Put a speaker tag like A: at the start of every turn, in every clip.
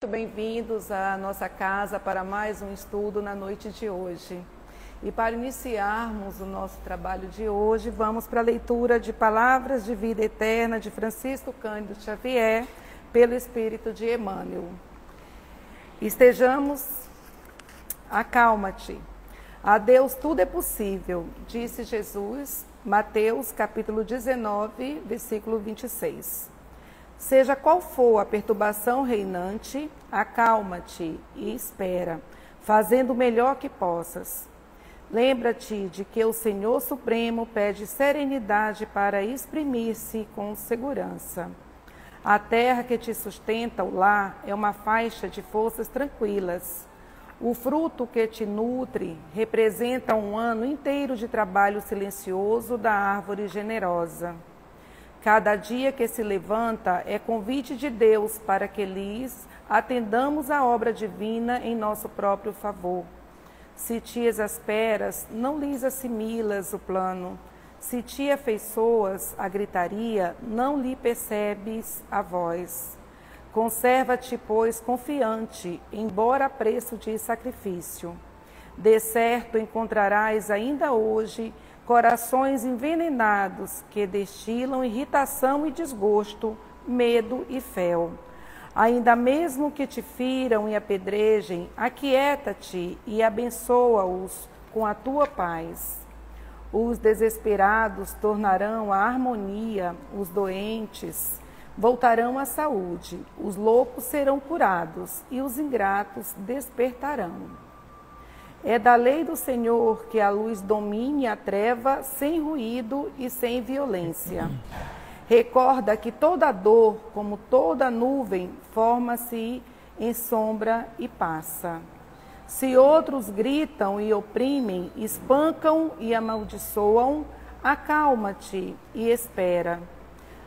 A: Muito bem-vindos à nossa casa para mais um estudo na noite de hoje. E para iniciarmos o nosso trabalho de hoje, vamos para a leitura de Palavras de Vida Eterna de Francisco Cândido Xavier, pelo Espírito de Emmanuel. Acalma-te. A Deus tudo é possível, disse Jesus, Mateus capítulo 19, versículo 26. Seja qual for a perturbação reinante, acalma-te e espera, fazendo o melhor que possas. Lembra-te de que o Senhor Supremo pede serenidade para exprimir-se com segurança. A terra que te sustenta, o lar, é uma faixa de forças tranquilas. O fruto que te nutre representa um ano inteiro de trabalho silencioso da árvore generosa. Cada dia que se levanta é convite de Deus para que lhes atendamos a obra divina em nosso próprio favor. Se te exasperas, não lhes assimilas o plano. Se te afeiçoas a gritaria, não lhe percebes a voz. Conserva-te, pois, confiante, embora a preço de sacrifício. De certo encontrarás ainda hoje corações envenenados que destilam irritação e desgosto, medo e fel. Ainda mesmo que te firam e apedrejem, aquieta-te e abençoa-os com a tua paz. Os desesperados tornarão a harmonia, os doentes voltarão à saúde, os loucos serão curados e os ingratos despertarão. É da lei do Senhor que a luz domine a treva sem ruído e sem violência. Recorda que toda dor, como toda nuvem, forma-se em sombra e passa. Se outros gritam e oprimem, espancam e amaldiçoam, acalma-te e espera.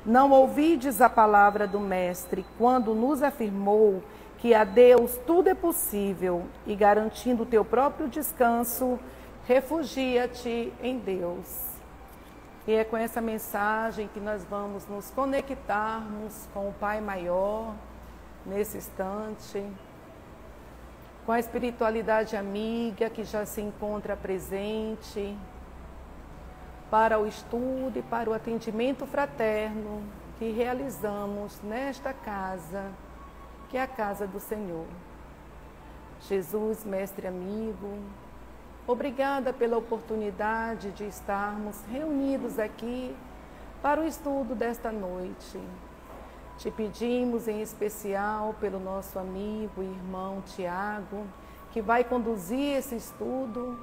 A: Não ouvides a palavra do Mestre quando nos afirmou que a Deus tudo é possível e, garantindo o teu próprio descanso, refugia-te em Deus. E é com essa mensagem que nós vamos nos conectarmos com o Pai Maior nesse instante, com a espiritualidade amiga que já se encontra presente, para o estudo e para o atendimento fraterno que realizamos nesta casa, que é a casa do Senhor. Jesus, mestre amigo, obrigada pela oportunidade de estarmos reunidos aqui para o estudo desta noite. Te pedimos em especial pelo nosso amigo e irmão Tiago, que vai conduzir esse estudo,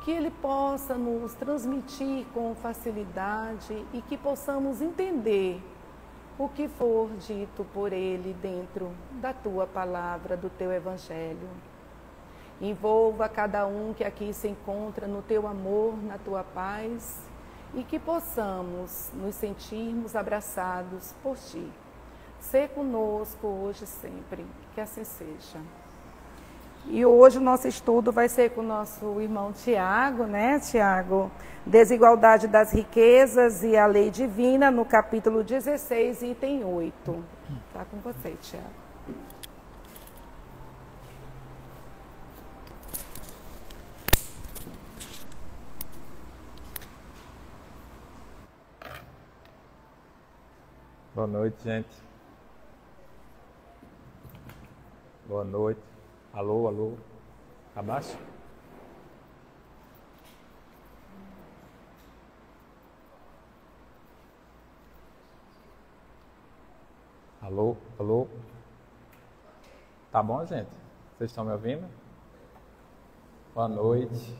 A: que ele possa nos transmitir com facilidade e que possamos entender o que for dito por ele dentro da tua palavra, do teu evangelho. Envolva cada um que aqui se encontra no teu amor, na tua paz, e que possamos nos sentirmos abraçados por ti. Sê conosco hoje e sempre, que assim seja. E hoje o nosso estudo vai ser com o nosso irmão Tiago, né, Tiago? Desigualdade das riquezas e a lei divina, no capítulo 16, item 8. Está com você, Tiago.
B: Boa noite, gente. Boa noite. Alô, alô. Abaixo? Alô, alô. Tá bom, gente? Vocês estão me ouvindo? Boa noite.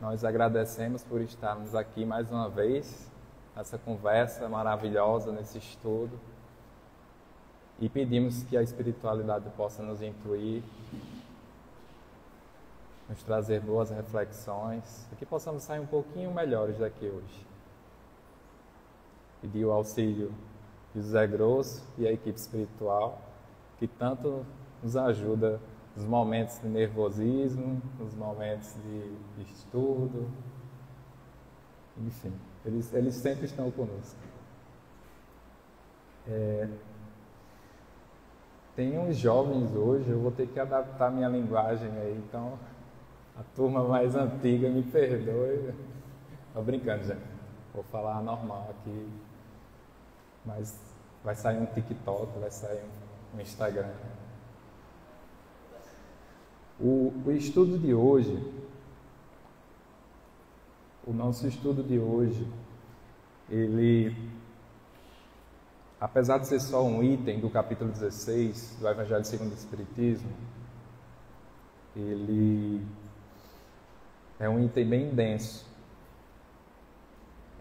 B: Nós agradecemos por estarmos aqui mais uma vez, nessa conversa maravilhosa, nesse estudo. E pedimos que a espiritualidade possa nos incluir, nos trazer boas reflexões, e que possamos sair um pouquinho melhores daqui hoje. Pedir o auxílio de José Grosso e a equipe espiritual, que tanto nos ajuda nos momentos de nervosismo, nos momentos de estudo, enfim, eles sempre estão conosco. Tem uns jovens hoje, eu vou ter que adaptar minha linguagem aí, então a turma mais antiga me perdoe. Tô brincando, gente. Vou falar normal aqui, mas vai sair um TikTok, vai sair um Instagram. O estudo de hoje, o nosso estudo de hoje, ele, apesar de ser só um item do capítulo 16 do Evangelho segundo o Espiritismo, ele é um item bem denso.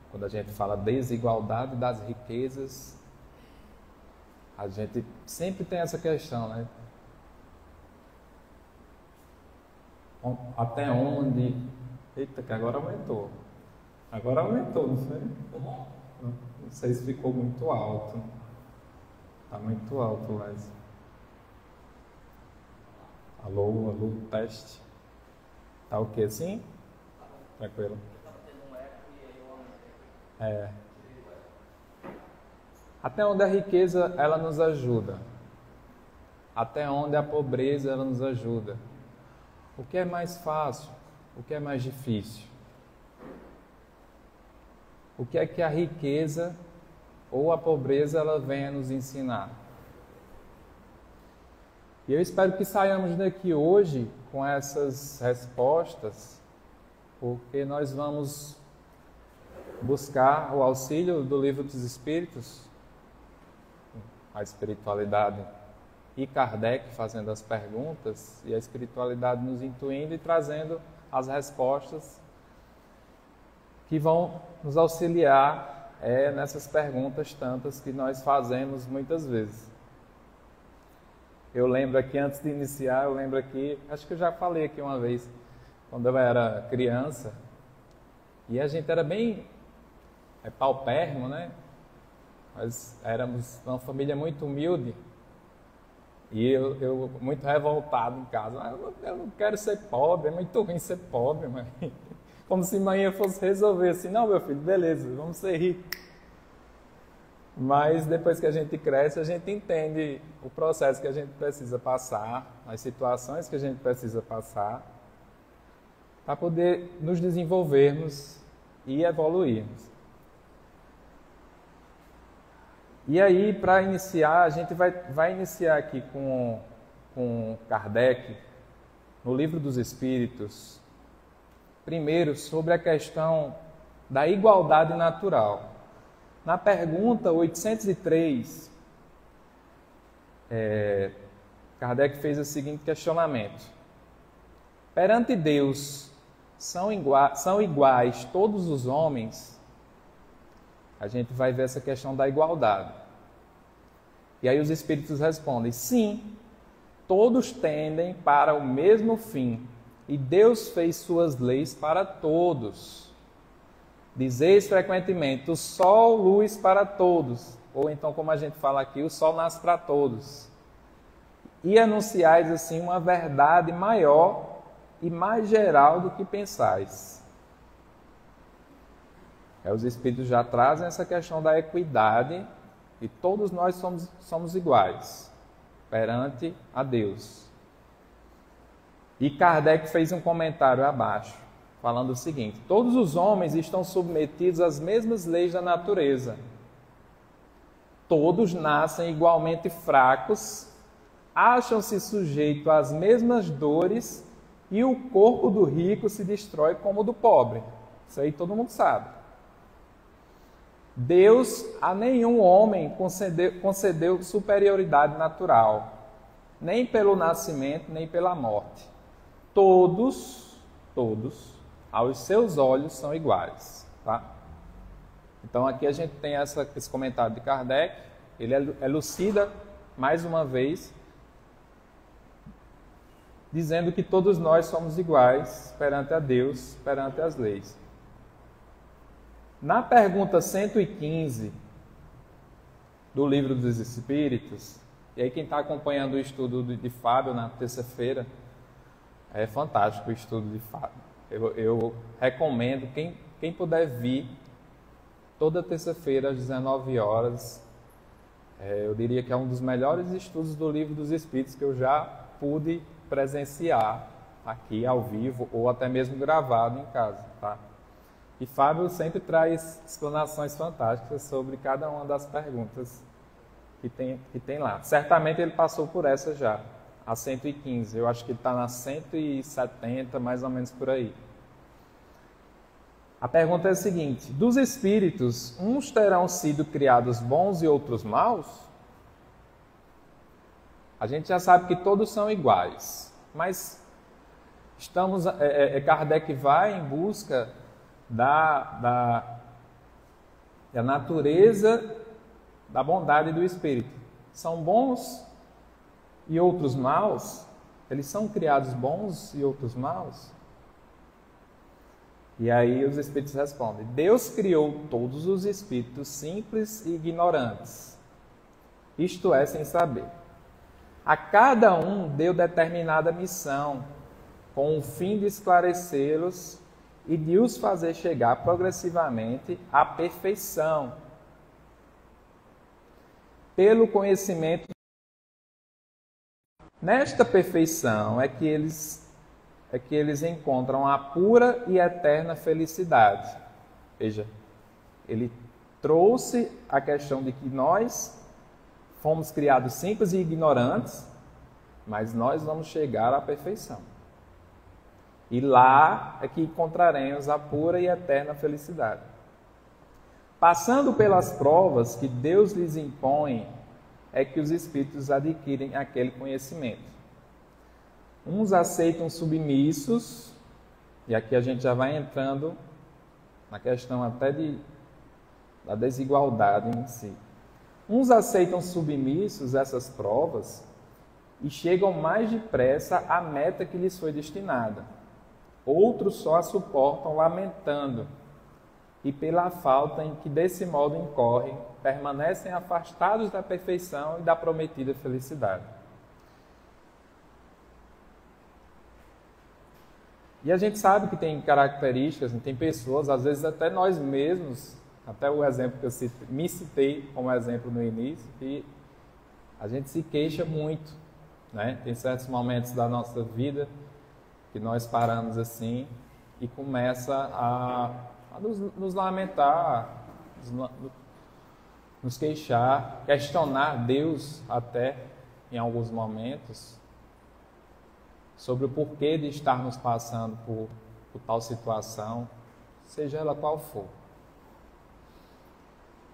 B: Quando a gente fala desigualdade das riquezas, a gente sempre tem essa questão, né? Até onde... Eita, que agora aumentou. Agora aumentou, não sei. Não sei se ficou muito alto. Está muito alto, mas... Alô, alô, teste. Tá o que assim? Tranquilo. Até onde a riqueza ela nos ajuda? Até onde a pobreza ela nos ajuda? O que é mais fácil? O que é mais difícil? O que é que a riqueza ou a pobreza ela vem a nos ensinar? E eu espero que saiamos daqui hoje com essas respostas, porque nós vamos buscar o auxílio do Livro dos Espíritos, a espiritualidade e Kardec fazendo as perguntas, e a espiritualidade nos intuindo e trazendo as respostas que vão nos auxiliar nessas perguntas tantas que nós fazemos muitas vezes. Eu lembro aqui, antes de iniciar, acho que eu já falei aqui uma vez, quando eu era criança, e a gente era bem paupérrimo, né? Nós éramos uma família muito humilde, e eu muito revoltado em casa. Eu não quero ser pobre, é muito ruim ser pobre, mãe. Como se mãe fosse resolver assim, não, meu filho, beleza, vamos ser ricos. Mas depois que a gente cresce, a gente entende o processo que a gente precisa passar, as situações que a gente precisa passar, para poder nos desenvolvermos e evoluirmos. E aí, para iniciar, a gente vai iniciar aqui com Kardec, no Livro dos Espíritos, primeiro sobre a questão da igualdade natural. Na pergunta 803, Kardec fez o seguinte questionamento: perante Deus, são iguais todos os homens? A gente vai ver essa questão da igualdade. E aí os Espíritos respondem: sim, todos tendem para o mesmo fim, e Deus fez suas leis para todos. Dizeis frequentemente: o sol, luz para todos. Ou então, como a gente fala aqui, o sol nasce para todos. E anunciais assim uma verdade maior e mais geral do que pensais. Os Espíritos já trazem essa questão da equidade, e todos nós somos iguais perante a Deus. E Kardec fez um comentário abaixo, falando o seguinte: todos os homens estão submetidos às mesmas leis da natureza. Todos nascem igualmente fracos, acham-se sujeitos às mesmas dores, e o corpo do rico se destrói como o do pobre. Isso aí todo mundo sabe. Deus a nenhum homem concedeu superioridade natural, nem pelo nascimento, nem pela morte. Todos, aos seus olhos são iguais. Tá? Então aqui a gente tem esse comentário de Kardec, ele elucida mais uma vez, dizendo que todos nós somos iguais perante a Deus, perante as leis. Na pergunta 115 do Livro dos Espíritos, e aí quem está acompanhando o estudo de Fábio na terça-feira, é fantástico o estudo de Fábio. Eu recomendo, quem puder vir, toda terça-feira às 19 horas, Eu diria que é um dos melhores estudos do Livro dos Espíritos que eu já pude presenciar aqui ao vivo ou até mesmo gravado em casa, tá? E Fábio sempre traz explanações fantásticas sobre cada uma das perguntas que tem lá. Certamente ele passou por essa já, a 115. Eu acho que está na 170, mais ou menos por aí. A pergunta é a seguinte: dos espíritos, uns terão sido criados bons e outros maus? A gente já sabe que todos são iguais, mas Kardec vai em busca da natureza da bondade do espírito. São bons e outros maus? Eles são criados bons e outros maus? E aí os espíritos respondem: Deus criou todos os espíritos simples e ignorantes, isto é, sem saber. A cada um deu determinada missão, com o fim de esclarecê-los e de os fazer chegar progressivamente à perfeição, pelo conhecimento. Nesta perfeição é que eles encontram a pura e eterna felicidade. Veja, ele trouxe a questão de que nós fomos criados simples e ignorantes, mas nós vamos chegar à perfeição. E lá é que encontraremos a pura e eterna felicidade. Passando pelas provas que Deus lhes impõe, é que os espíritos adquirem aquele conhecimento. Uns aceitam submissos, e aqui a gente já vai entrando na questão até da desigualdade em si. Uns aceitam submissos essas provas e chegam mais depressa à meta que lhes foi destinada. Outros só a suportam lamentando, e pela falta em que desse modo incorrem, permanecem afastados da perfeição e da prometida felicidade. E a gente sabe que tem características, tem pessoas, às vezes até nós mesmos, até o exemplo que eu me citei como exemplo no início, que a gente se queixa muito, né? Tem certos momentos da nossa vida que nós paramos assim e começa a nos lamentar, nos queixar, questionar Deus até em alguns momentos sobre o porquê de estarmos passando por tal situação, seja ela qual for.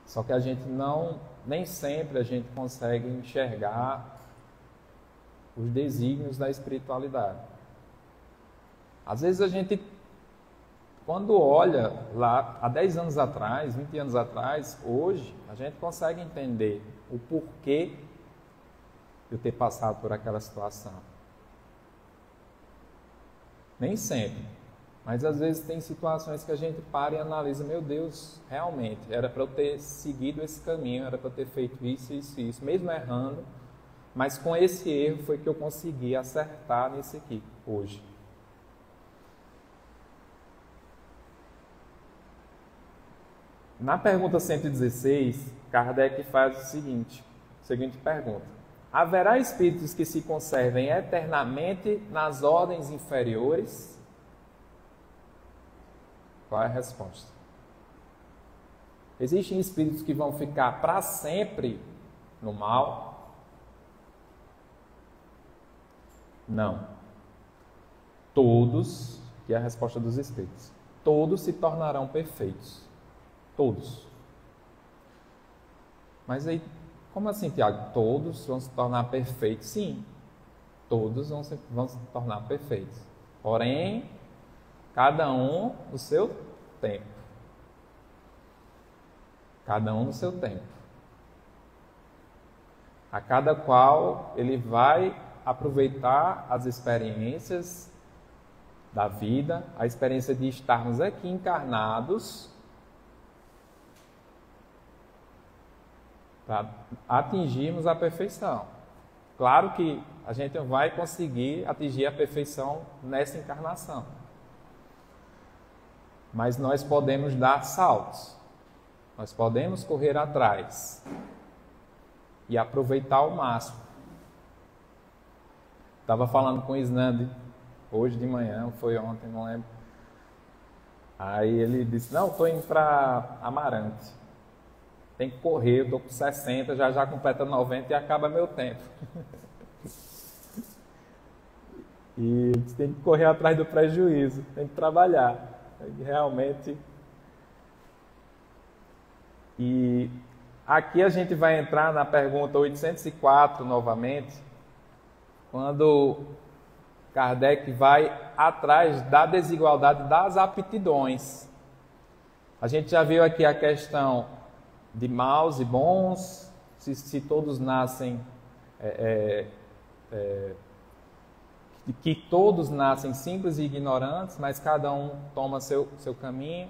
B: Só que a gente nem sempre a gente consegue enxergar os desígnios da espiritualidade. Às vezes a gente, quando olha lá há 10 anos atrás, 20 anos atrás, hoje, a gente consegue entender o porquê de eu ter passado por aquela situação. Nem sempre, mas às vezes tem situações que a gente para e analisa: meu Deus, realmente, era para eu ter seguido esse caminho, era para eu ter feito isso, isso, isso, mesmo errando, mas com esse erro foi que eu consegui acertar nisso aqui, hoje. Na pergunta 116, Kardec faz a seguinte pergunta: haverá espíritos que se conservem eternamente nas ordens inferiores? Qual é a resposta? Existem espíritos que vão ficar para sempre no mal? Não. Todos, que é a resposta dos espíritos, todos se tornarão perfeitos. Todos. Mas aí, como assim, Tiago? Todos vão se tornar perfeitos? Sim, todos vão se tornar perfeitos. Porém, cada um no seu tempo. Cada um no seu tempo. A cada qual ele vai aproveitar as experiências da vida, a experiência de estarmos aqui encarnados, para atingirmos a perfeição. Claro que a gente não vai conseguir atingir a perfeição nessa encarnação, mas nós podemos dar saltos, nós podemos correr atrás. e aproveitar ao máximo. Estava falando com o Isnandi hoje de manhã, foi ontem, não lembro. Aí ele disse, não, estou indo para Amarante. Tem que correr, eu estou com 60, já completa 90 e acaba meu tempo. E tem que correr atrás do prejuízo, tem que trabalhar. Realmente. E aqui a gente vai entrar na pergunta 804 novamente, quando Kardec vai atrás da desigualdade das aptidões. A gente já viu aqui a questão de maus e bons, se todos nascem, que todos nascem simples e ignorantes, mas cada um toma seu caminho.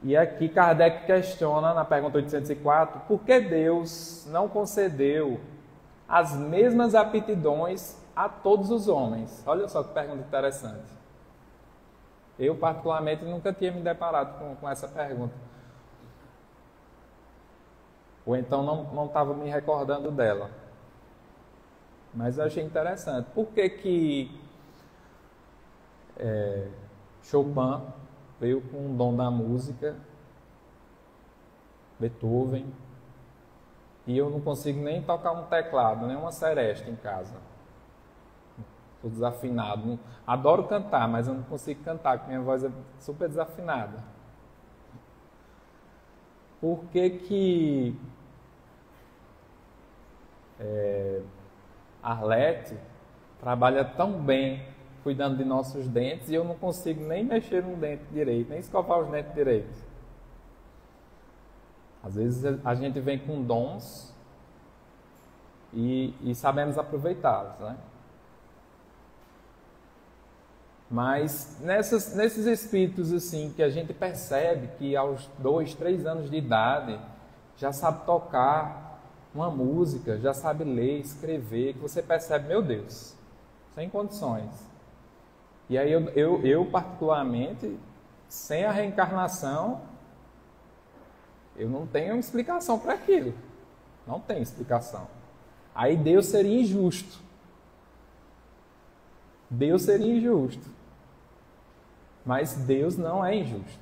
B: E aqui Kardec questiona, na pergunta 804, por que Deus não concedeu as mesmas aptidões a todos os homens? Olha só que pergunta interessante. Eu, particularmente, nunca tinha me deparado com essa pergunta. Ou então não estava me recordando dela. Mas eu achei interessante. Por que Chopin veio com um dom da música, Beethoven, e eu não consigo nem tocar um teclado, nem uma seresta em casa. Estou desafinado. Adoro cantar, mas eu não consigo cantar, porque minha voz é super desafinada. Por que Arlete trabalha tão bem cuidando de nossos dentes e eu não consigo nem mexer no dente direito, nem escovar os dentes direito? Às vezes a gente vem com dons e sabemos aproveitá-los, né? Mas nesses espíritos assim, que a gente percebe que aos 2, 3 anos de idade já sabe tocar uma música, já sabe ler, escrever, que você percebe, meu Deus, sem condições. E aí eu particularmente, sem a reencarnação, eu não tenho explicação para aquilo. Não tem explicação. Aí Deus seria injusto. Deus seria injusto. Mas Deus não é injusto.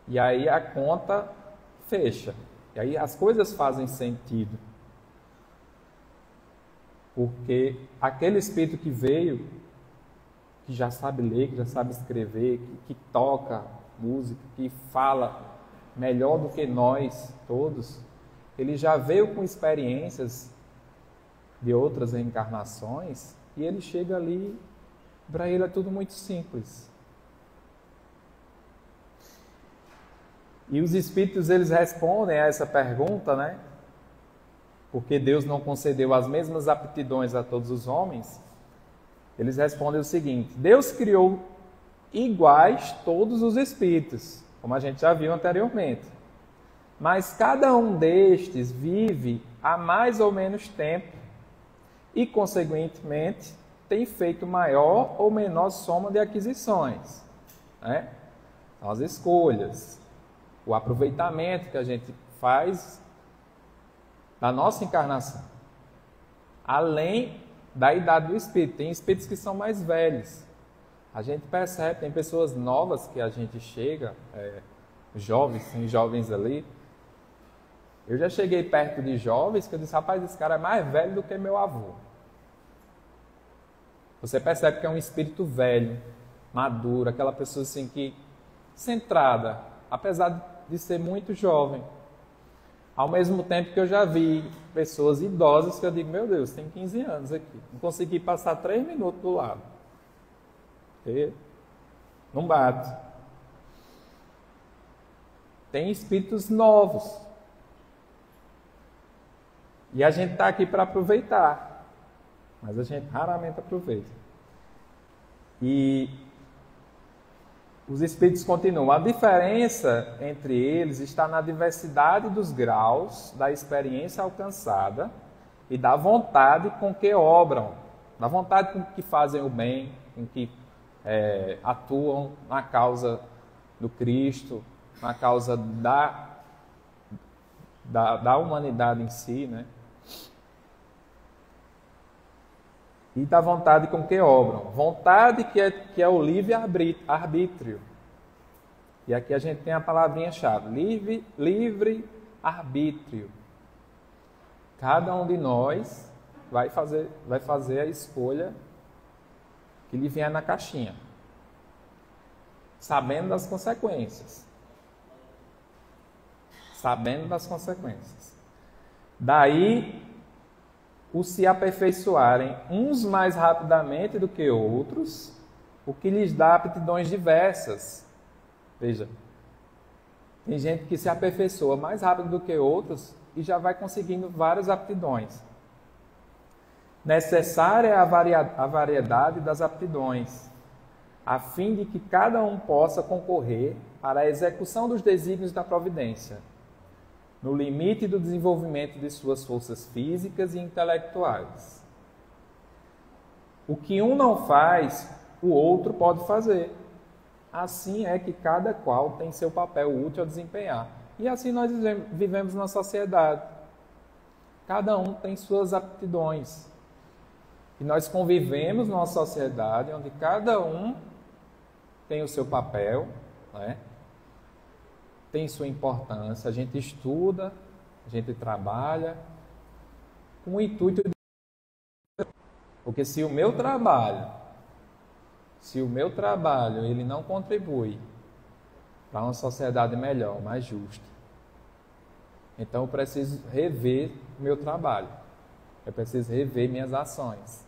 B: E aí a conta fecha. E aí as coisas fazem sentido. Porque aquele espírito que veio, que já sabe ler, que já sabe escrever, que toca música, que fala melhor do que nós todos, ele já veio com experiências de outras reencarnações e ele chega ali, para ele é tudo muito simples. E os espíritos, eles respondem a essa pergunta, né? Porque Deus não concedeu as mesmas aptidões a todos os homens. Eles respondem o seguinte: Deus criou iguais todos os espíritos, como a gente já viu anteriormente. Mas cada um destes vive há mais ou menos tempo e, consequentemente, tem feito maior ou menor soma de aquisições, né? São as escolhas, o aproveitamento que a gente faz da nossa encarnação, além da idade do espírito. Tem espíritos que são mais velhos. A gente percebe, tem pessoas novas que a gente chega, jovens, tem jovens ali. Eu já cheguei perto de jovens que eu disse, rapaz, esse cara é mais velho do que meu avô. Você percebe que é um espírito velho, maduro, aquela pessoa assim que, centrada, apesar de ser muito jovem. Ao mesmo tempo que eu já vi pessoas idosas que eu digo, meu Deus, tem 15 anos aqui, não consegui passar 3 minutos do lado. Porque não bate. Tem espíritos novos. E a gente está aqui para aproveitar. Mas a gente raramente aproveita. E os espíritos continuam. A diferença entre eles está na diversidade dos graus da experiência alcançada e da vontade com que obram, da vontade com que fazem o bem, com que atuam na causa do Cristo, na causa da humanidade em si, né? E da vontade com que obram. Vontade que é o livre-arbítrio. E aqui a gente tem a palavrinha-chave. Livre-arbítrio. Cada um de nós vai fazer a escolha que lhe vier na caixinha. Sabendo das consequências. Sabendo das consequências. Daí, os se aperfeiçoarem uns mais rapidamente do que outros, o que lhes dá aptidões diversas. Veja, tem gente que se aperfeiçoa mais rápido do que outros e já vai conseguindo várias aptidões. Necessária é a variedade das aptidões, a fim de que cada um possa concorrer para a execução dos desígnios da providência, no limite do desenvolvimento de suas forças físicas e intelectuais. O que um não faz, o outro pode fazer. Assim é que cada qual tem seu papel útil a desempenhar. E assim nós vivemos na sociedade. Cada um tem suas aptidões. E nós convivemos numa sociedade onde cada um tem o seu papel, né? Tem sua importância. A gente estuda, a gente trabalha com o intuito de... Porque se o meu trabalho ele não contribui para uma sociedade melhor, mais justa, então eu preciso rever o meu trabalho. Eu preciso rever minhas ações.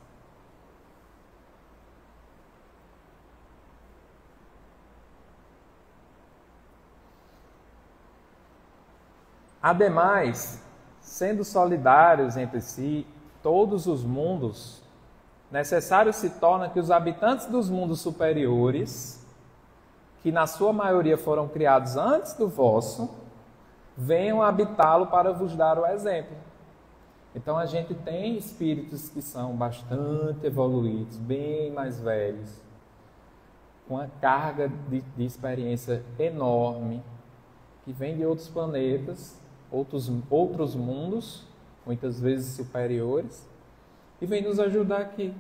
B: Ademais, sendo solidários entre si, todos os mundos, necessário se torna que os habitantes dos mundos superiores, que na sua maioria foram criados antes do vosso, venham habitá-lo para vos dar o exemplo. Então a gente tem espíritos que são bastante evoluídos, bem mais velhos, com uma carga de experiência enorme, que vem de outros planetas, outros mundos, muitas vezes superiores, e vem nos ajudar aqui.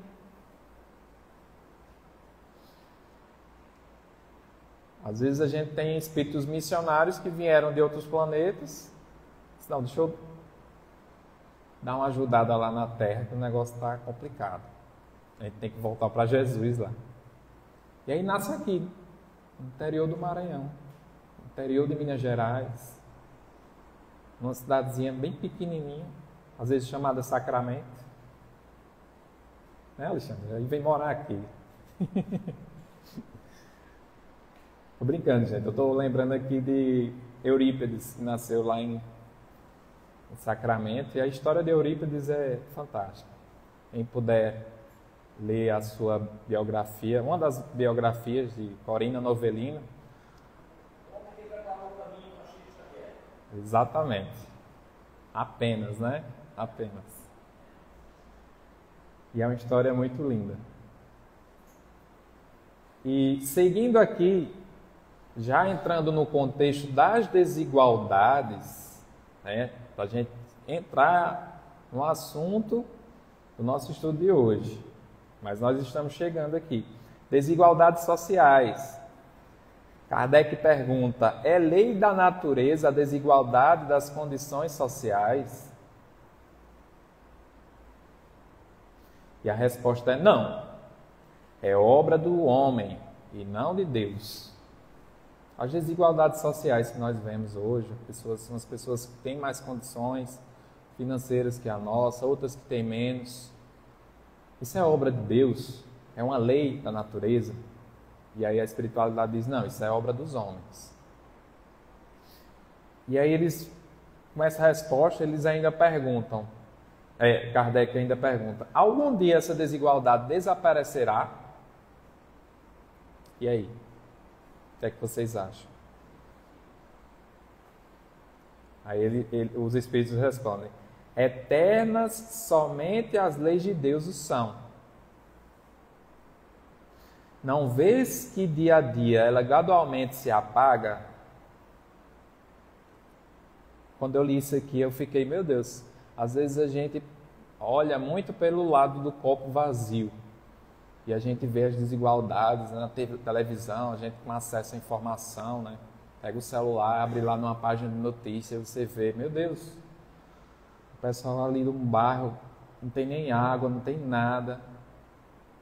B: Às vezes a gente tem espíritos missionários que vieram de outros planetas. Não, deixa eu dar uma ajudada lá na Terra, que o negócio está complicado. A gente tem que voltar para Jesus lá. E aí nasce aqui, no interior do Maranhão, no interior de Minas Gerais, numa cidadezinha bem pequenininha, às vezes chamada Sacramento. Né, Alexandre? Aí vem morar aqui. Tô brincando, gente. Eu tô lembrando aqui de Eurípides, que nasceu lá em Sacramento. E a história de Eurípides é fantástica. Quem puder ler a sua biografia, uma das biografias de Corina Novellino. Exatamente. Apenas, né? Apenas. E é uma história muito linda. E seguindo aqui, já entrando no contexto das desigualdades, né, para a gente entrar no assunto do nosso estudo de hoje. Mas nós estamos chegando aqui. Desigualdades sociais. Kardec pergunta: é lei da natureza a desigualdade das condições sociais? E a resposta é não. É obra do homem e não de Deus. As desigualdades sociais que nós vemos hoje, são as pessoas que têm mais condições financeiras que a nossa, outras que têm menos. Isso é obra de Deus? É uma lei da natureza? E aí a espiritualidade diz, não, isso é obra dos homens. E aí eles, com essa resposta, eles ainda perguntam, Kardec ainda pergunta, algum dia essa desigualdade desaparecerá? E aí? O que é que vocês acham? Aí os espíritos respondem, eternas somente as leis de Deus o são. Não vês que dia a dia ela gradualmente se apaga? Quando eu li isso aqui, eu fiquei, meu Deus, às vezes a gente olha muito pelo lado do copo vazio. E a gente vê as desigualdades, né? Na televisão, a gente com acesso à informação, né? Pega o celular, abre lá numa página de notícias, você vê, meu Deus, o pessoal ali no bairro não tem nem água, não tem nada.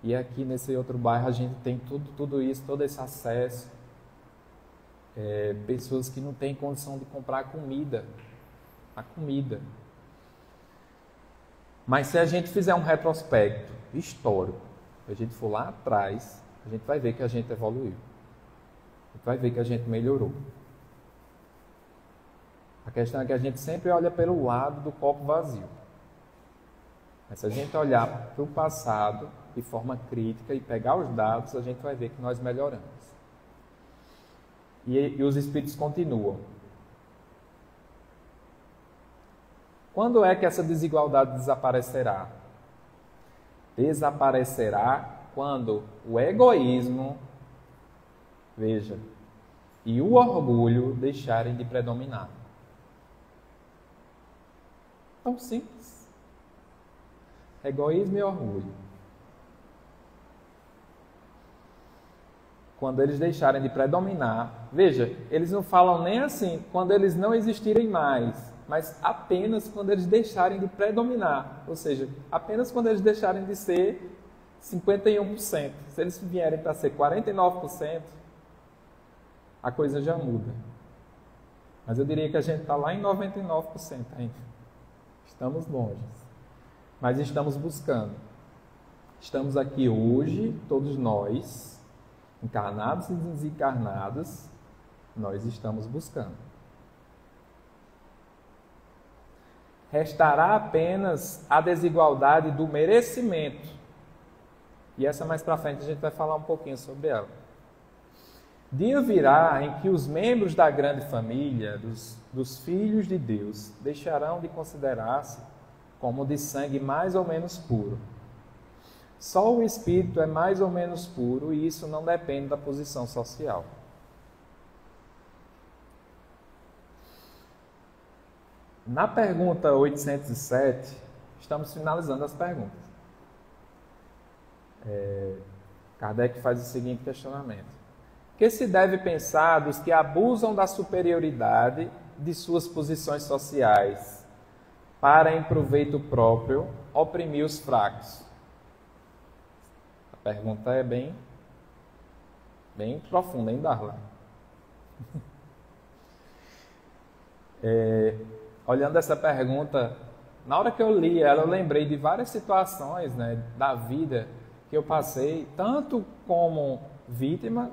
B: E aqui nesse outro bairro a gente tem tudo isso, todo esse acesso. Pessoas que não têm condição de comprar a comida. Mas se a gente fizer um retrospecto histórico, se a gente for lá atrás, a gente vai ver que a gente evoluiu. A gente vai ver que a gente melhorou. A questão é que a gente sempre olha pelo lado do copo vazio. Mas se a gente olhar para o passado de forma crítica e pegar os dados, a gente vai ver que nós melhoramos. E os Espíritos continuam. Quando é que essa desigualdade desaparecerá? Desaparecerá quando o egoísmo, veja, e o orgulho deixarem de predominar. Tão simples. Egoísmo e orgulho. Quando eles deixarem de predominar, veja, eles não falam nem assim, quando eles não existirem mais, mas apenas quando eles deixarem de predominar, ou seja, apenas quando eles deixarem de ser 51%. Se eles vierem para ser 49%, a coisa já muda. Mas eu diria que a gente está lá em 99% ainda. Estamos longe, mas estamos buscando. Estamos aqui hoje, todos nós, encarnados e desencarnados, nós estamos buscando. Restará apenas a desigualdade do merecimento. E essa mais para frente a gente vai falar um pouquinho sobre ela. Dia virá em que os membros da grande família, dos filhos de Deus, deixarão de considerar-se como de sangue mais ou menos puro. Só o espírito é mais ou menos puro e isso não depende da posição social. Na pergunta 807, estamos finalizando as perguntas. Kardec faz o seguinte questionamento: que se deve pensar dos que abusam da superioridade de suas posições sociais para, em proveito próprio, oprimir os fracos? A pergunta é bem profunda, hein, Darla? Olhando essa pergunta, na hora que eu li ela, eu lembrei de várias situações, né, da vida que eu passei, tanto como vítima,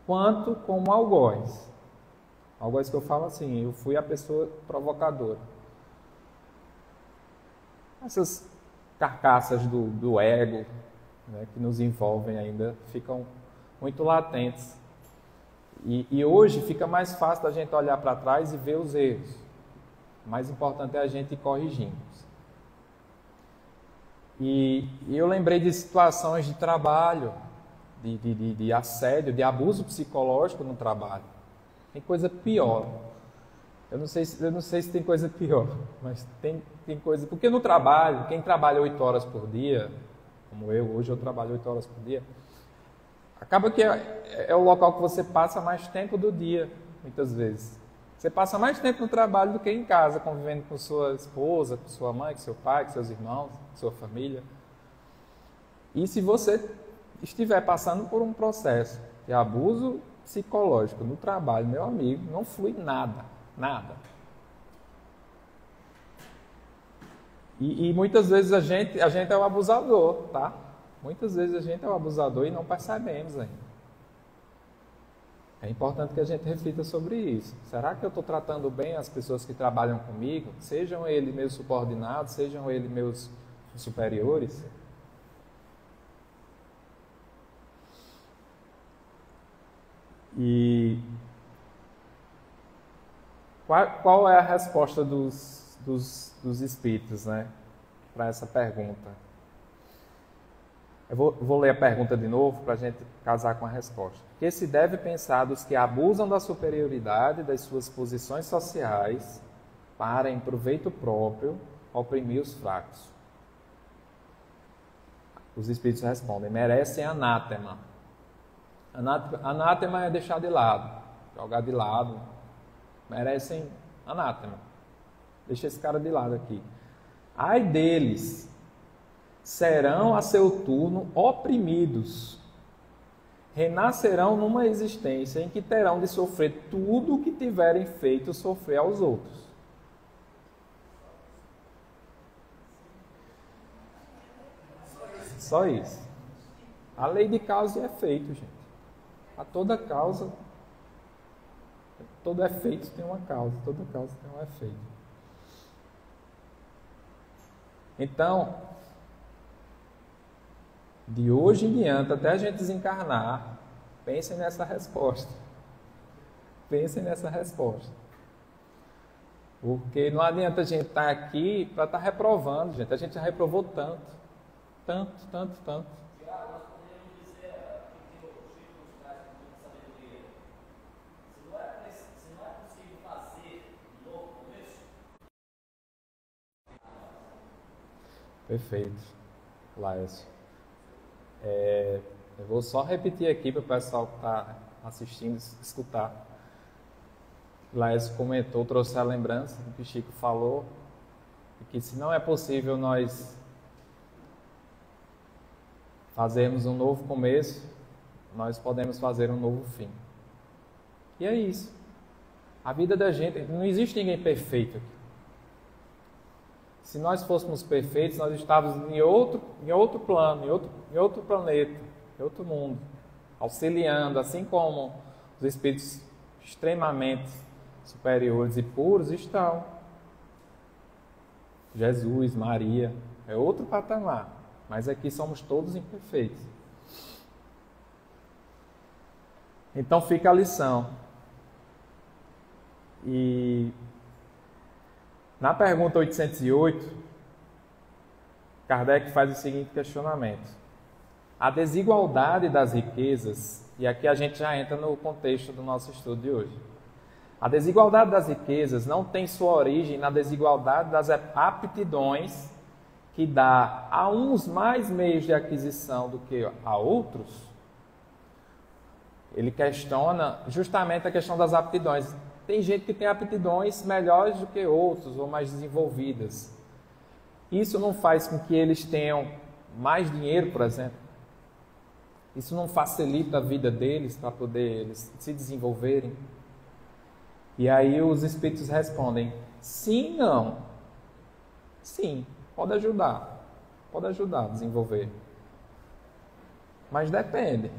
B: quanto como algoz. Algoz que eu falo assim, eu fui a pessoa provocadora. Essas carcaças do ego, né, que nos envolvem ainda, ficam muito latentes. E hoje fica mais fácil da gente olhar para trás e ver os erros. O mais importante é a gente ir corrigindo. E eu lembrei de situações de trabalho, de assédio, de abuso psicológico no trabalho. Tem coisa pior. Eu não sei se tem coisa pior, mas tem coisa... Porque no trabalho, quem trabalha 8 horas por dia, como hoje eu trabalho 8 horas por dia, acaba que é o local que você passa mais tempo do dia, muitas vezes. Você passa mais tempo no trabalho do que em casa, convivendo com sua esposa, com sua mãe, com seu pai, com seus irmãos, com sua família. E se você estiver passando por um processo de abuso psicológico no trabalho, meu amigo, não flui nada, nada. E muitas vezes a gente é o abusador, tá? Muitas vezes a gente é o abusador e não percebemos ainda. É importante que a gente reflita sobre isso. Será que eu estou tratando bem as pessoas que trabalham comigo? Sejam eles meus subordinados, sejam eles meus superiores? E qual é a resposta dos espíritos, né, para essa pergunta? Eu vou ler a pergunta de novo para a gente casar com a resposta. Que se deve pensar dos que abusam da superioridade das suas posições sociais para, em proveito próprio, oprimir os fracos? Os espíritos respondem: merecem anátema. Anátema é deixar de lado, jogar de lado. Merecem anátema. Deixa esse cara de lado aqui. Ai deles, serão a seu turno oprimidos. Renascerão numa existência em que terão de sofrer tudo o que tiverem feito sofrer aos outros. Só isso. A lei de causa e efeito, gente. A toda causa, todo efeito tem uma causa, toda causa tem um efeito. Então, de hoje em diante, até a gente desencarnar, pensem nessa resposta. Pensem nessa resposta. Porque não adianta a gente estar aqui para estar reprovando, gente. A gente já reprovou tanto. Tanto.
C: Tiago, nós podemos dizer que o Chico nos traz com muita sabedoria. Se não é possível fazer um novo começo.
B: Perfeito, Laércio. Eu vou só repetir aqui para o pessoal que está assistindo escutar. Laércio comentou, trouxe a lembrança do que Chico falou, de que se não é possível nós fazermos um novo começo, nós podemos fazer um novo fim. E é isso. A vida da gente, não existe ninguém perfeito aqui. Se nós fôssemos perfeitos, nós estávamos em outro plano, em outro planeta, em outro mundo, auxiliando, assim como os espíritos extremamente superiores e puros estão. Jesus, Maria, é outro patamar, mas aqui somos todos imperfeitos. Então fica a lição. E na pergunta 808, Kardec faz o seguinte questionamento: a desigualdade das riquezas, e aqui a gente já entra no contexto do nosso estudo de hoje. A desigualdade das riquezas não tem sua origem na desigualdade das aptidões que dá a uns mais meios de aquisição do que a outros. Ele questiona justamente a questão das aptidões. Tem gente que tem aptidões melhores do que outros ou mais desenvolvidas. Isso não faz com que eles tenham mais dinheiro, por exemplo. Isso não facilita a vida deles para poder eles se desenvolverem. E aí os espíritos respondem: sim, não. Sim, pode ajudar a desenvolver. Mas depende.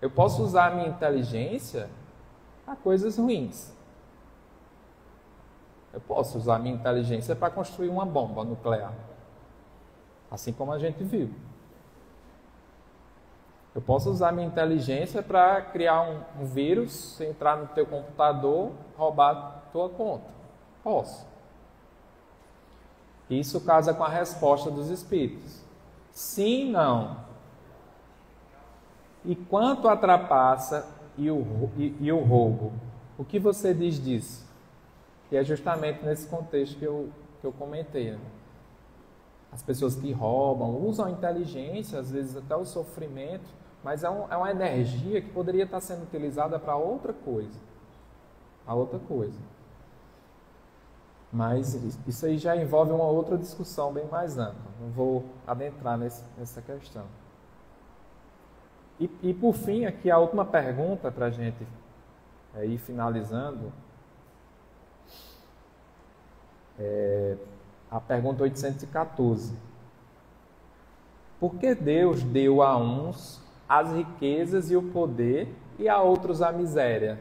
B: Eu posso usar a minha inteligência para coisas ruins. Eu posso usar a minha inteligência para construir uma bomba nuclear. Assim como a gente viu. Eu posso usar a minha inteligência para criar um vírus, entrar no teu computador, roubar a tua conta. Posso. Isso casa com a resposta dos espíritos. Sim, não. E quanto à trapaça e o roubo, o que você diz disso? E é justamente nesse contexto que eu comentei. Né? As pessoas que roubam, usam a inteligência, às vezes até o sofrimento, mas é uma energia que poderia estar sendo utilizada para outra coisa. Mas isso aí já envolve uma outra discussão bem mais ampla. Não vou adentrar nessa questão. E por fim, aqui a última pergunta para a gente ir finalizando. A pergunta 814. Por que Deus deu a uns as riquezas e o poder e a outros a miséria?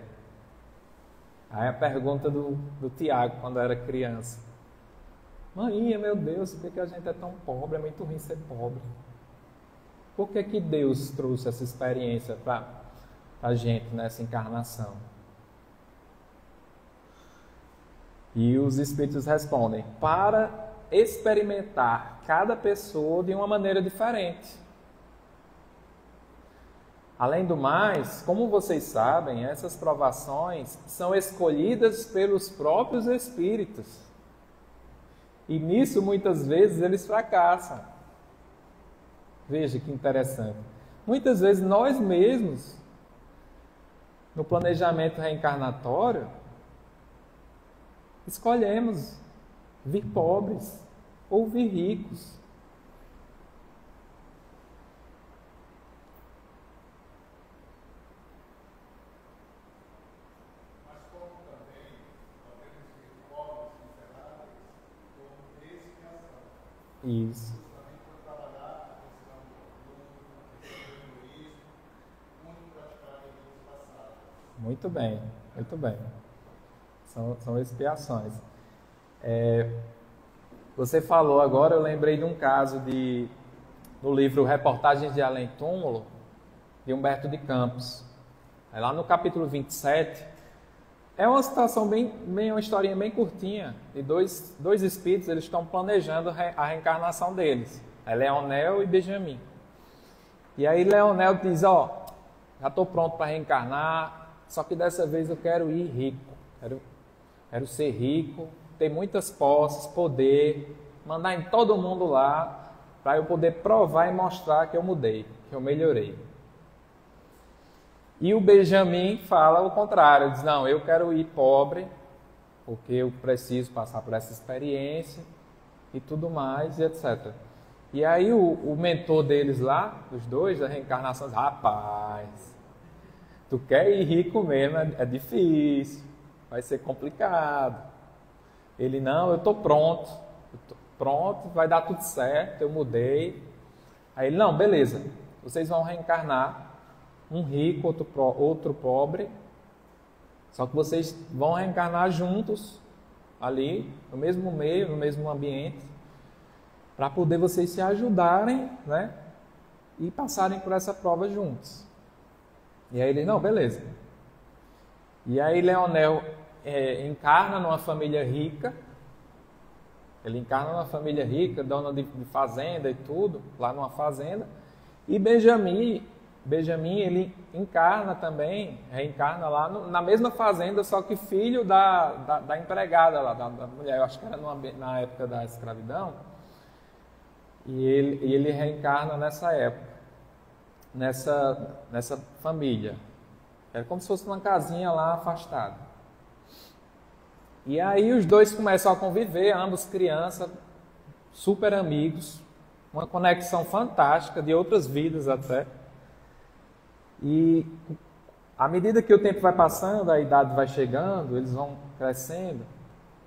B: Aí a pergunta do Tiago, quando era criança. Mãinha, meu Deus, por que a gente é tão pobre? É muito ruim ser pobre. Por que Deus trouxe essa experiência para a gente nessa encarnação? E os espíritos respondem: para experimentar cada pessoa de uma maneira diferente. Além do mais, como vocês sabem, essas provações são escolhidas pelos próprios espíritos. E nisso, muitas vezes, eles fracassam. Veja que interessante. Muitas vezes, nós mesmos, no planejamento reencarnatório, escolhemos vir pobres ou vir ricos. Isso. Muito bem, muito bem. São expiações. Você falou agora, eu lembrei de um caso no livro Reportagens de Além Túmulo, de Humberto de Campos. Lá no capítulo 27, é uma situação uma historinha bem curtinha, de dois espíritos, eles estão planejando a reencarnação deles. É Leonel e Benjamin. E aí Leonel diz, já estou pronto para reencarnar, só que dessa vez eu quero ir rico. Quero ser rico, ter muitas posses, poder, mandar em todo mundo lá, para eu poder provar e mostrar que eu mudei, que eu melhorei. E o Benjamin fala o contrário, diz, não, eu quero ir pobre, porque eu preciso passar por essa experiência e tudo mais, e etc. E aí o mentor deles lá, os dois, da reencarnação, diz, rapaz, tu quer ir rico mesmo, é difícil, vai ser complicado. Ele, não, eu estou pronto, vai dar tudo certo, eu mudei. Aí ele, não, beleza, vocês vão reencarnar, um rico, outro pobre, só que vocês vão reencarnar juntos, ali, no mesmo meio, no mesmo ambiente, para poder vocês se ajudarem, né, e passarem por essa prova juntos. E aí ele, não, beleza. E aí Leonel encarna numa família rica, dona de fazenda e tudo, lá numa fazenda, e Benjamin ele reencarna lá na mesma fazenda, só que filho da empregada lá, da mulher, eu acho que era na época da escravidão, e ele reencarna nessa época, nessa família. Era como se fosse uma casinha lá afastada. E aí os dois começam a conviver, ambos crianças, super amigos, uma conexão fantástica, de outras vidas até. E à medida que o tempo vai passando, a idade vai chegando, eles vão crescendo,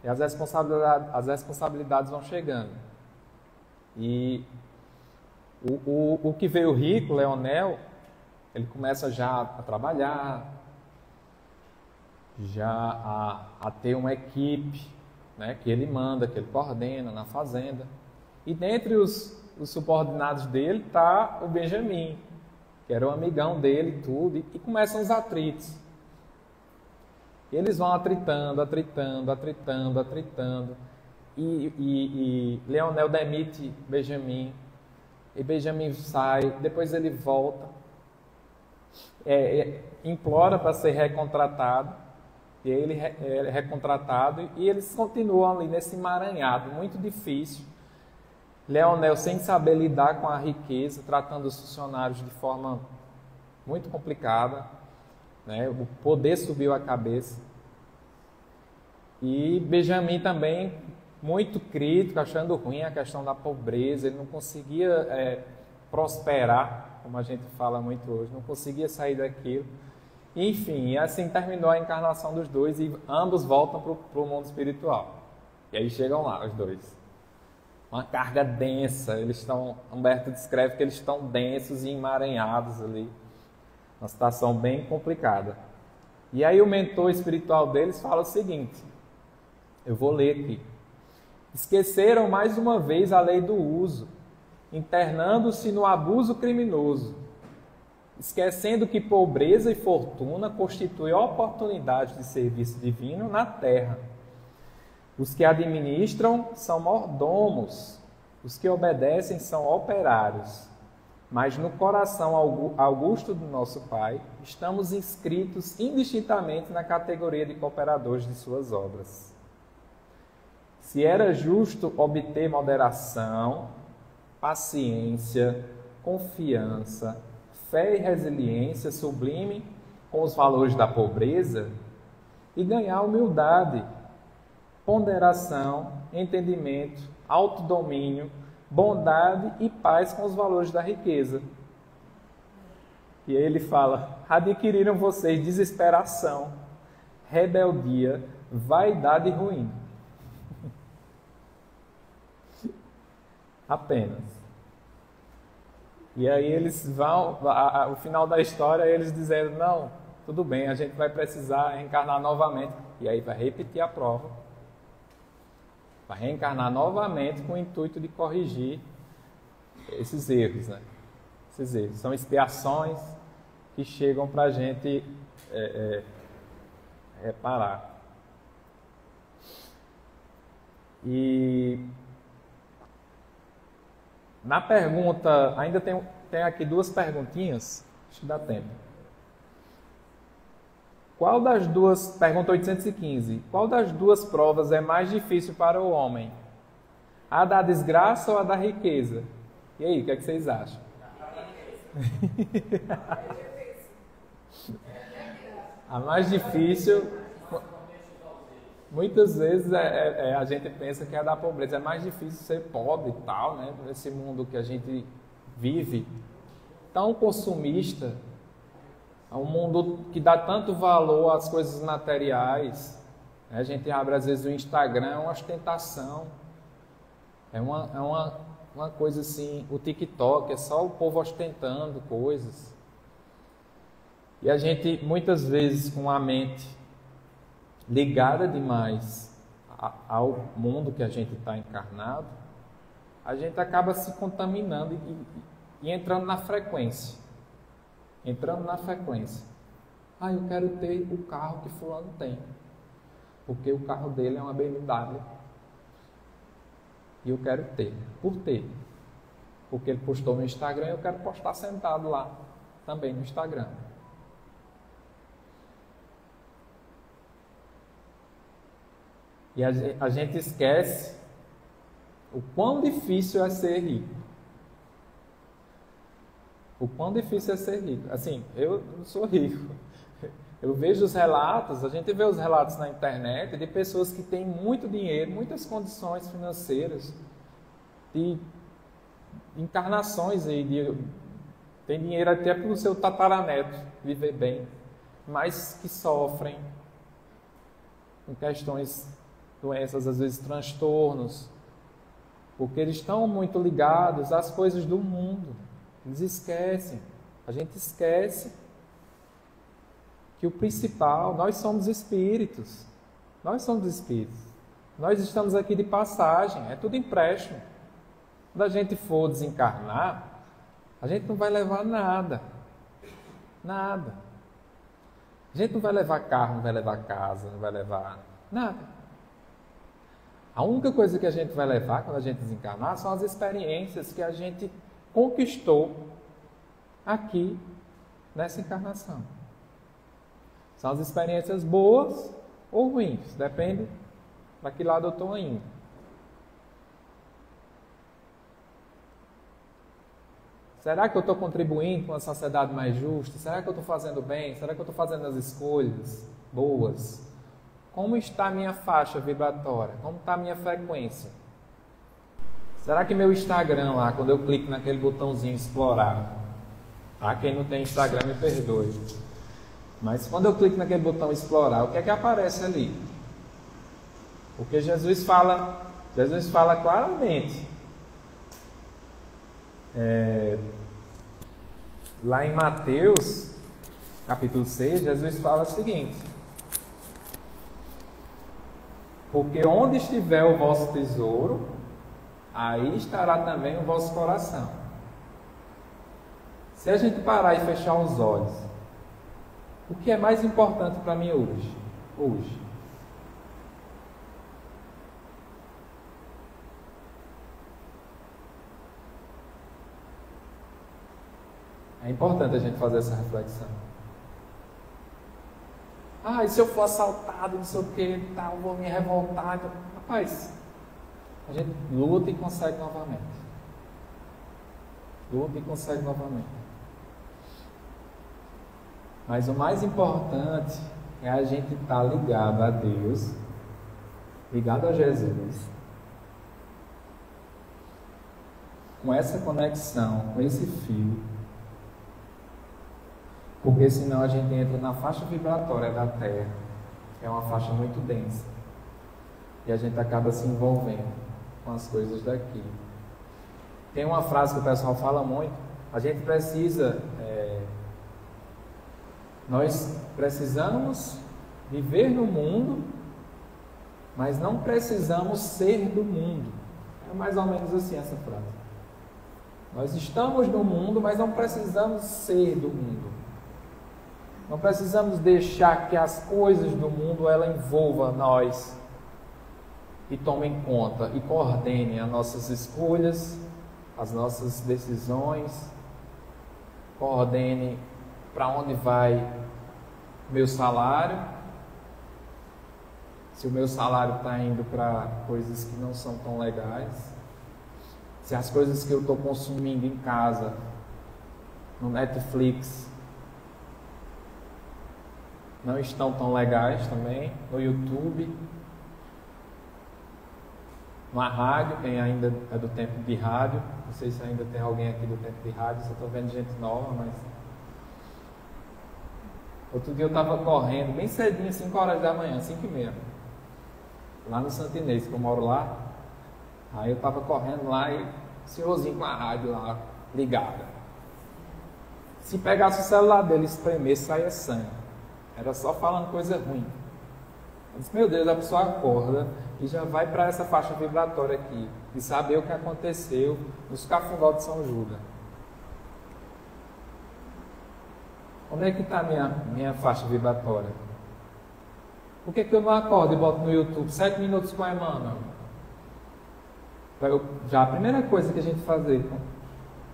B: e as responsabilidades vão chegando. E o que veio rico, Leonel, ele começa já a trabalhar, já a ter uma equipe, né, que ele manda, que ele coordena na fazenda. E dentre os subordinados dele está o Benjamin, que era o amigão dele e tudo, e começam os atritos. E eles vão atritando, e Leonel demite Benjamin, e Benjamin sai, depois ele volta, implora para ser recontratado, e ele é recontratado, e eles continuam ali nesse emaranhado muito difícil. Leonel sem saber lidar com a riqueza, tratando os funcionários de forma muito complicada, né? O poder subiu a cabeça. E Benjamin também muito crítico, achando ruim a questão da pobreza, ele não conseguia prosperar, como a gente fala muito hoje, não conseguia sair daquilo. Enfim, assim terminou a encarnação dos dois e ambos voltam para o mundo espiritual. E aí chegam lá, os dois. Uma carga densa, Humberto descreve que eles estão densos e emaranhados ali. Uma situação bem complicada. E aí o mentor espiritual deles fala o seguinte, eu vou ler aqui. Esqueceram mais uma vez a lei do uso, internando-se no abuso criminoso, esquecendo que pobreza e fortuna constituem oportunidade de serviço divino na terra. Os que administram são mordomos, os que obedecem são operários. mas no coração augusto do nosso Pai, estamos inscritos indistintamente na categoria de cooperadores de suas obras. Se era justo obter moderação, paciência, confiança, fé e resiliência sublime com os valores da pobreza, e ganhar humildade, ponderação, entendimento, autodomínio, bondade e paz com os valores da riqueza. E aí ele fala: adquiriram vocês desesperação, rebeldia, vaidade e ruim. Apenas. E aí eles vão, o final da história, eles dizendo: não, tudo bem, a gente vai precisar reencarnar novamente. E aí vai repetir a prova. Vai reencarnar novamente com o intuito de corrigir esses erros, né? Esses erros. São expiações que chegam para a gente reparar. E na pergunta, ainda tem aqui duas perguntinhas, acho que dá tempo. Qual das duas, pergunta 815, qual das duas provas é mais difícil para o homem? A da desgraça ou a da riqueza? E aí, o que é que vocês acham? A mais difícil, muitas vezes a gente pensa que é a da pobreza. É mais difícil ser pobre e tal, né? Nesse mundo que a gente vive, tão consumista. É um mundo que dá tanto valor às coisas materiais. A gente abre às vezes o Instagram, é uma ostentação. É uma coisa assim, o TikTok, é só o povo ostentando coisas. E a gente, muitas vezes, com a mente ligada demais ao mundo que a gente está encarnado, a gente acaba se contaminando e entrando na frequência. Entrando na frequência. Eu quero ter o carro que fulano tem. Porque o carro dele é uma BMW. E eu quero ter. Por ter. Porque ele postou no Instagram e eu quero postar sentado lá. Também no Instagram. E a gente esquece o quão difícil é ser rico. O quão difícil é ser rico. Assim, eu não sou rico. Eu vejo os relatos, a gente vê os relatos na internet de pessoas que têm muito dinheiro, muitas condições financeiras, de encarnações aí, tem dinheiro até para o seu tataraneto viver bem, mas que sofrem com questões, doenças, às vezes transtornos, porque eles estão muito ligados às coisas do mundo. Eles esquecem, a gente esquece que o principal, nós somos espíritos, nós estamos aqui de passagem, é tudo empréstimo. Quando a gente for desencarnar, a gente não vai levar nada, nada. A gente não vai levar carro, não vai levar casa, não vai levar nada. A única coisa que a gente vai levar quando a gente desencarnar são as experiências que a gente conquistou aqui nessa encarnação. São as experiências boas ou ruins, depende para que lado eu estou indo. Será que eu estou contribuindo com uma sociedade mais justa? Será que eu estou fazendo bem? Será que eu estou fazendo as escolhas boas? Como está a minha faixa vibratória? Como está a minha frequência? Será que meu Instagram lá, quando eu clico naquele botãozinho explorar, quem não tem Instagram me perdoe, mas quando eu clico naquele botão explorar, o que é que aparece ali? Porque Jesus fala claramente, lá em Mateus, capítulo 6, Jesus fala o seguinte: porque onde estiver o vosso tesouro, aí estará também o vosso coração. Se a gente parar e fechar os olhos, o que é mais importante para mim hoje? É importante a gente fazer essa reflexão. E se eu for assaltado, não sei o que, tal, vou me revoltar. Então, rapaz, a gente luta e consegue novamente. Luta e consegue novamente. Mas o mais importante é a gente estar ligado a Deus, ligado a Jesus, com essa conexão, com esse fio, porque senão a gente entra na faixa vibratória da Terra, que é uma faixa muito densa, e a gente acaba se envolvendo com as coisas daqui. Tem uma frase que o pessoal fala muito: a gente precisa, nós precisamos viver no mundo, mas não precisamos ser do mundo. É mais ou menos assim essa frase. Nós estamos no mundo, mas não precisamos ser do mundo. Não precisamos deixar que as coisas do mundo ela envolva nós e tomem conta e coordenem as nossas escolhas, as nossas decisões, coordene para onde vai meu salário. Se o meu salário está indo para coisas que não são tão legais, se as coisas que eu estou consumindo em casa, no Netflix, não estão tão legais também, no YouTube, na rádio, quem ainda é do tempo de rádio, não sei se ainda tem alguém aqui do tempo de rádio, só estou vendo gente nova, mas... Outro dia eu estava correndo, bem cedinho, 5 horas da manhã, 5h30, lá no Santo Inês, que eu moro lá. Aí eu estava correndo lá e o senhorzinho com a rádio lá ligada. Se pegasse o celular dele e espremesse, saia sangue. Era só falando coisa ruim. Eu disse, meu Deus, a pessoa acorda e já vai para essa faixa vibratória aqui, de saber o que aconteceu nos Cafundó de São Judas. Onde é que está a minha faixa vibratória? Por que eu não acordo e boto no YouTube 7 minutos com a Emmanuel? Já a primeira coisa que a gente fazer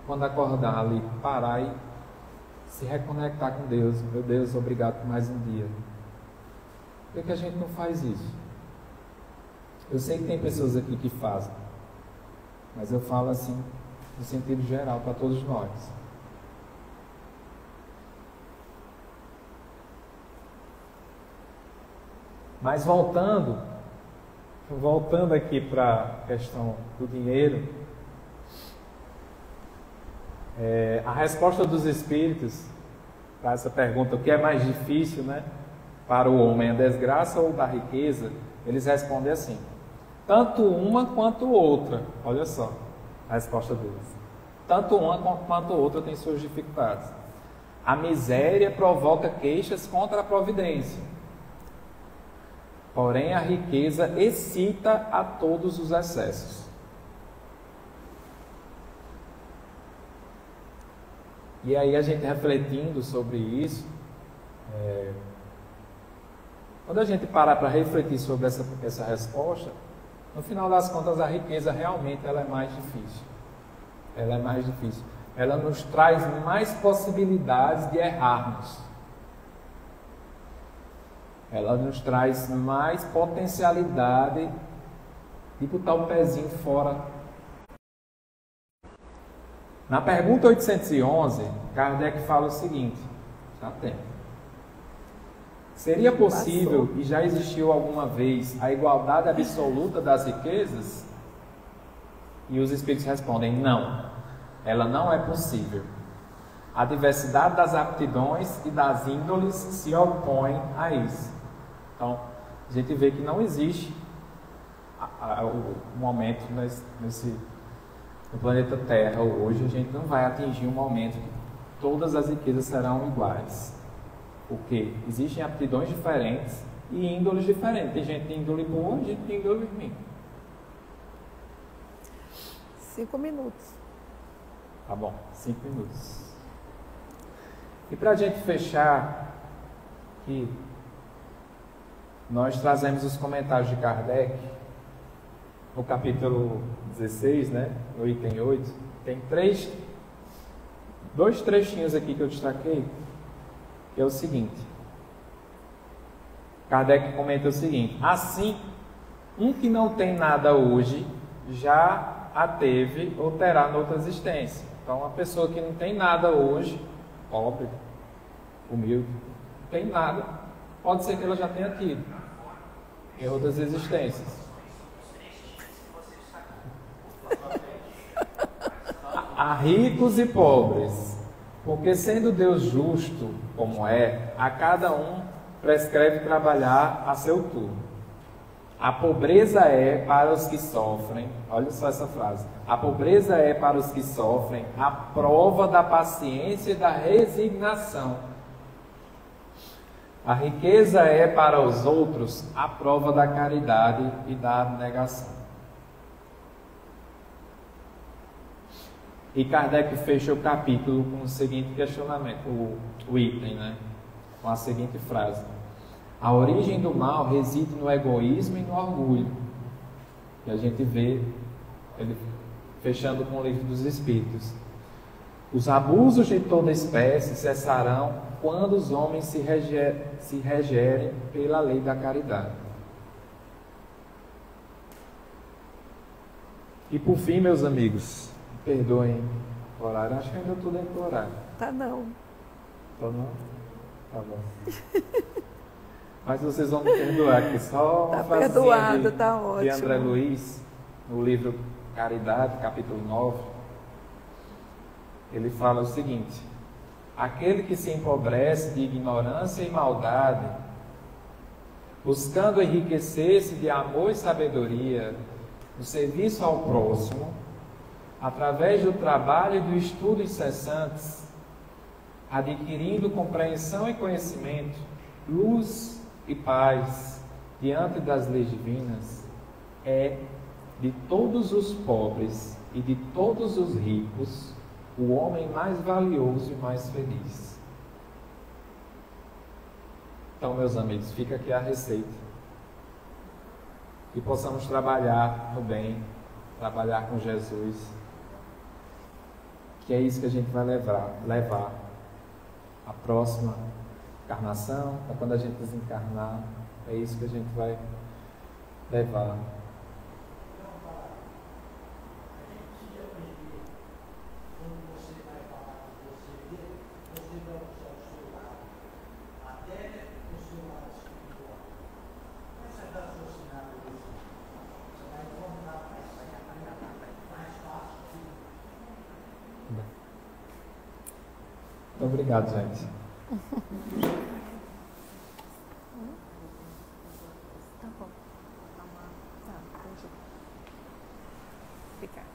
B: quando acordar ali, parar e se reconectar com Deus. Meu Deus, obrigado por mais um dia. Por que a gente não faz isso? Eu sei que tem pessoas aqui que fazem, mas eu falo assim, no sentido geral, para todos nós. Mas voltando aqui para a questão do dinheiro, a resposta dos espíritos para essa pergunta, o que é mais difícil, né, para o homem, a desgraça ou da riqueza, eles respondem assim: tanto uma quanto outra. Olha só a resposta deles. Tanto uma quanto outra tem suas dificuldades. A miséria provoca queixas contra a providência. Porém, a riqueza excita a todos os excessos. E aí a gente refletindo sobre isso, quando a gente parar para refletir sobre essa resposta, no final das contas a riqueza realmente ela é mais difícil. Ela é mais difícil. Ela nos traz mais possibilidades de errarmos. Ela nos traz mais potencialidade de botar o pezinho fora. Na pergunta 811, Kardec fala o seguinte, já tem. Seria possível, e já existiu alguma vez, a igualdade absoluta das riquezas? E os espíritos respondem, não. Ela não é possível. A diversidade das aptidões e das índoles se opõe a isso. Então, a gente vê que não existe o momento no planeta Terra hoje, a gente não vai atingir um momento que todas as riquezas serão iguais. Porque existem aptidões diferentes e índoles diferentes. Tem gente de índole boa e gente de índole ruim.
A: 5 minutos.
B: Tá bom, 5 minutos. E para a gente fechar aqui, nós trazemos os comentários de Kardec, no capítulo 16, né, no item 8, tem 3 dois trechinhos aqui que eu destaquei, que é o seguinte. Kardec comenta o seguinte: assim, um que não tem nada hoje, já a teve ou terá noutra existência. Então, uma pessoa que não tem nada hoje, pobre, humilde, não tem nada, pode ser que ela já tenha tido em outras existências. Há ricos e pobres, porque sendo Deus justo como é, a cada um prescreve trabalhar a seu turno. A pobreza é para os que sofrem, olha só essa frase, a pobreza é para os que sofrem a prova da paciência e da resignação. A riqueza é para os outros a prova da caridade e da abnegação. E Kardec fecha o capítulo com o seguinte questionamento, o item, né? Com a seguinte frase: a origem do mal reside no egoísmo e no orgulho. E a gente vê ele fechando com o Livro dos Espíritos. Os abusos de toda espécie cessarão quando os homens se regerem pela lei da caridade. E por fim, meus amigos, perdoem o horário, acho que ainda estou dentro do horário.
A: Tá não.
B: Tá não? Tá bom. Mas vocês vão me perdoar aqui, só uma frasezinha de André Luiz, no livro Caridade, capítulo 9, ele fala o seguinte: aquele que se empobrece de ignorância e maldade, buscando enriquecer-se de amor e sabedoria, no serviço ao próximo, através do trabalho e do estudo incessantes, adquirindo compreensão e conhecimento, luz e paz diante das leis divinas, é de todos os pobres e de todos os ricos o homem mais valioso e mais feliz. Então, meus amigos, fica aqui a receita. Que possamos trabalhar no bem, trabalhar com Jesus, que é isso que a gente vai levar a próxima encarnação, para quando a gente desencarnar, é isso que a gente vai levar. Muito obrigado, gente.
A: Tá bom. Obrigada.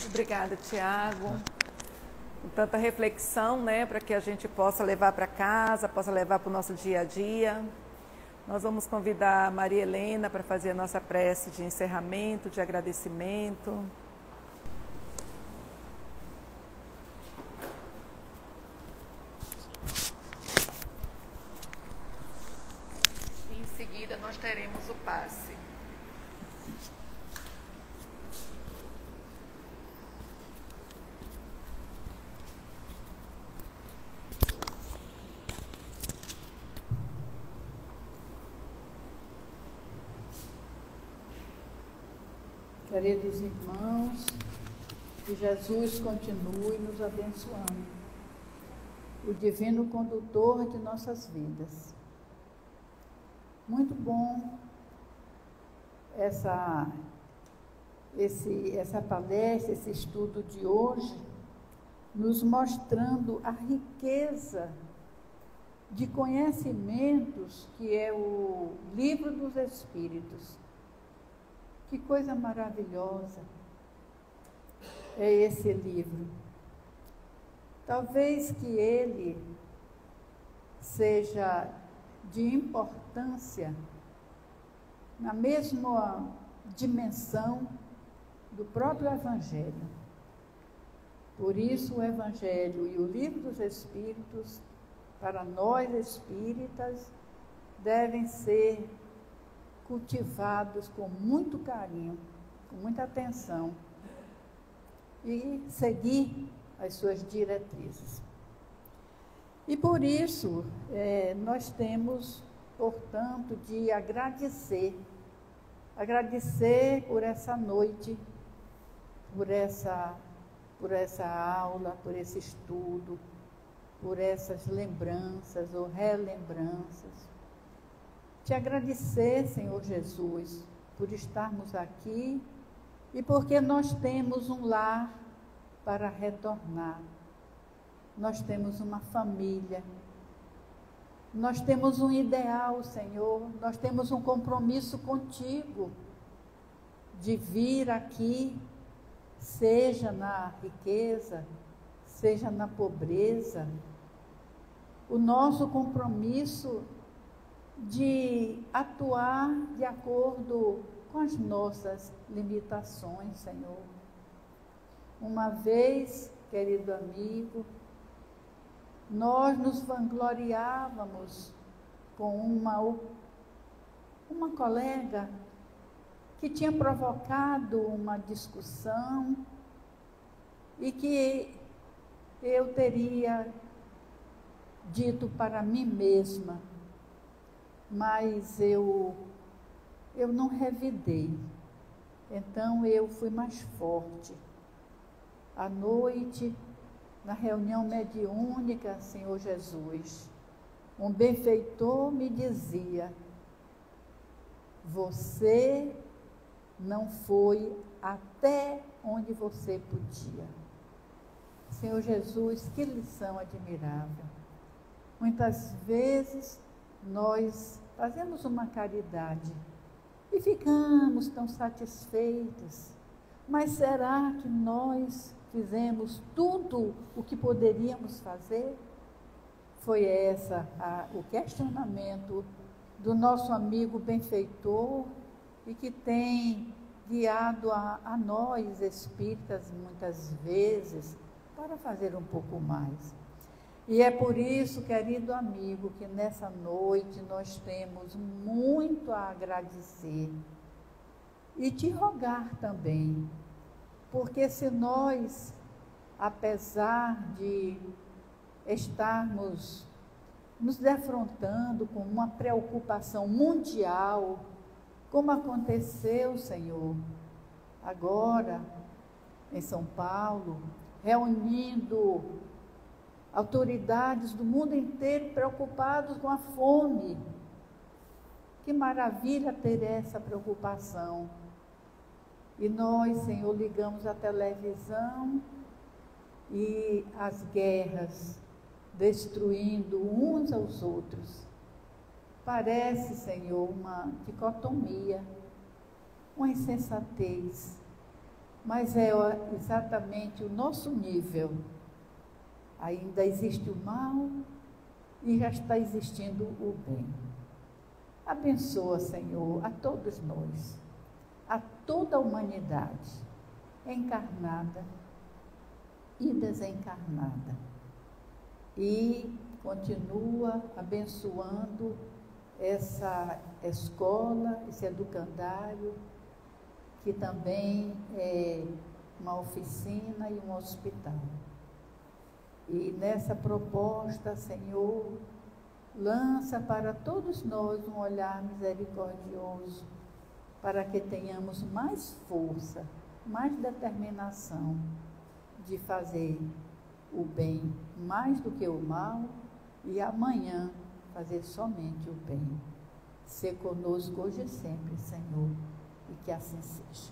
A: Obrigada, Tiago. Com tanta reflexão, né, para que a gente possa levar para casa, possa levar para o nosso dia a dia. Nós vamos convidar a Maria Helena para fazer a nossa prece de encerramento, de agradecimento. Nós teremos o passe.
D: Queridos irmãos, que Jesus continue nos abençoando, o divino condutor de nossas vidas. Muito bom essa palestra, esse estudo de hoje, nos mostrando a riqueza de conhecimentos que é o Livro dos Espíritos. Que coisa maravilhosa é esse livro. Talvez que ele seja de importância na mesma dimensão do próprio Evangelho. Por isso o Evangelho e o Livro dos Espíritos, para nós espíritas, devem ser cultivados com muito carinho, com muita atenção, e seguir as suas diretrizes. E por isso, nós temos, portanto, de agradecer por essa noite, por essa aula, por esse estudo, por essas lembranças ou relembranças. Te agradecer, Senhor Jesus, por estarmos aqui e porque nós temos um lar para retornar. Nós temos uma família. Nós temos um ideal, Senhor. Nós temos um compromisso contigo de vir aqui, seja na riqueza, seja na pobreza. O nosso compromisso de atuar de acordo com as nossas limitações, Senhor. Uma vez, querido amigo, nós nos vangloriávamos com uma colega que tinha provocado uma discussão e que eu teria dito para mim mesma, mas eu não revidei. Então eu fui mais forte. À noite, na reunião mediúnica, Senhor Jesus, um benfeitor me dizia: você não foi até onde você podia. Senhor Jesus, que lição admirável. Muitas vezes nós fazemos uma caridade e ficamos tão satisfeitos, mas será que nós fizemos tudo o que poderíamos fazer? Foi o questionamento do nosso amigo benfeitor e que tem guiado a nós espíritas muitas vezes para fazer um pouco mais. E é por isso, querido amigo, que nessa noite nós temos muito a agradecer e te rogar também, porque se nós, apesar de estarmos nos defrontando com uma preocupação mundial, como aconteceu, Senhor, agora em São Paulo, reunindo autoridades do mundo inteiro preocupados com a fome. Que maravilha ter essa preocupação. E nós, Senhor, ligamos a televisão e as guerras destruindo uns aos outros. Parece, Senhor, uma dicotomia, uma insensatez, mas é exatamente o nosso nível. Ainda existe o mal e já está existindo o bem. Abençoa, Senhor, a todos nós, a toda a humanidade, encarnada e desencarnada. E continua abençoando essa escola, esse educandário, que também é uma oficina e um hospital. E nessa proposta, Senhor, lança para todos nós um olhar misericordioso, para que tenhamos mais força, mais determinação de fazer o bem mais do que o mal e amanhã fazer somente o bem. Sê conosco hoje e sempre, Senhor, e que assim seja.